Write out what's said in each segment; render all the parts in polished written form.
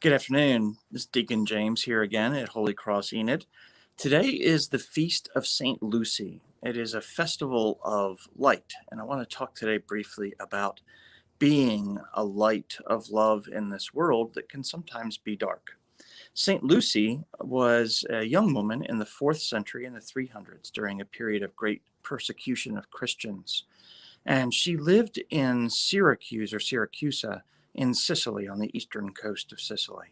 Good afternoon. This is Deacon James here again at Holy Cross Enid. Today is the Feast of St. Lucy. It is a festival of light, and I want to talk today briefly about being a light of love in this world that can sometimes be dark. St. Lucy was a young woman in the 4th century in the 300s during a period of great persecution of Christians. And she lived in Syracuse or Syracusa in Sicily on the eastern coast of Sicily.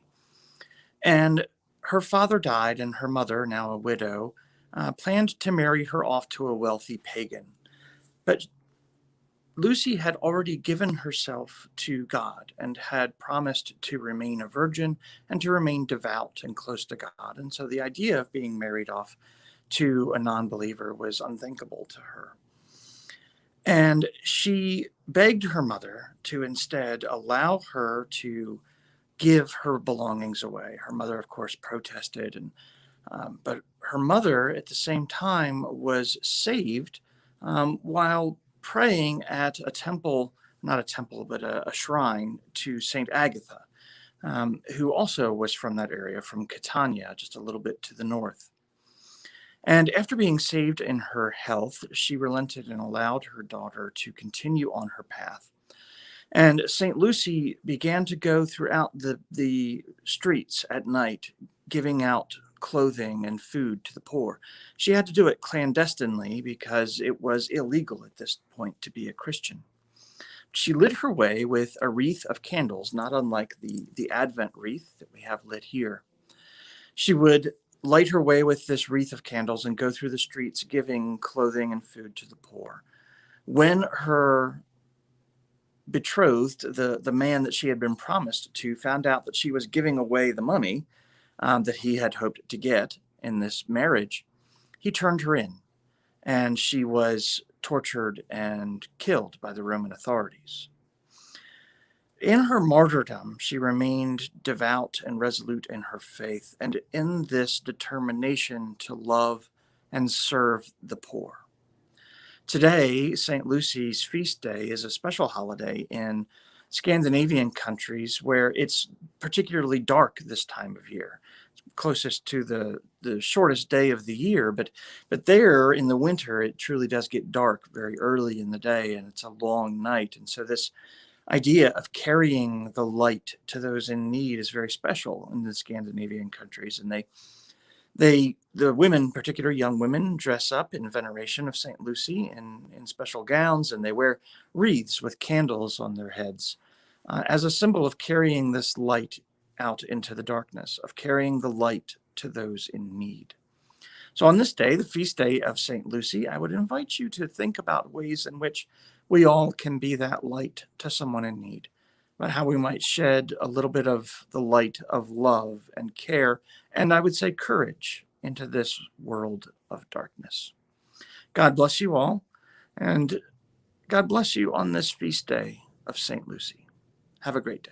And her father died, and her mother, now a widow, planned to marry her off to a wealthy pagan. But Lucy had already given herself to God and had promised to remain a virgin and to remain devout and close to God. And so the idea of being married off to a non believer was unthinkable to her. And she begged her mother to instead allow her to give her belongings away. Her mother, of course, protested, but her mother, at the same time, was saved while praying at a temple, not a temple, but a shrine to Saint Agatha, who also was from that area, from Catania, just a little bit to the north. And after being saved in her health, she relented and allowed her daughter to continue on her path. And St. Lucy began to go throughout the streets at night, giving out clothing and food to the poor. She had to do it clandestinely because it was illegal at this point to be a Christian. She lit her way with a wreath of candles, not unlike the Advent wreath that we have lit here. She would light her way with this wreath of candles and go through the streets giving clothing and food to the poor. When her betrothed, the man that she had been promised to, found out that she was giving away the money that he had hoped to get in this marriage, he turned her in, and she was tortured and killed by the Roman authorities. In her martyrdom, she remained devout and resolute in her faith and in this determination to love and serve the poor. Today, St. Lucy's feast day is a special holiday in Scandinavian countries where it's particularly dark this time of year. It's closest to the shortest day of the year, but there in the winter, it truly does get dark very early in the day, and it's a long night. And so this idea of carrying the light to those in need is very special in the Scandinavian countries. And the women, particular young women, dress up in veneration of St. Lucy in special gowns, and they wear wreaths with candles on their heads as a symbol of carrying this light out into the darkness, of carrying the light to those in need. So on this day, the feast day of St. Lucy, I would invite you to think about ways in which we all can be that light to someone in need, about how we might shed a little bit of the light of love and care, and I would say courage, into this world of darkness. God bless you all, and God bless you on this feast day of St. Lucy. Have a great day.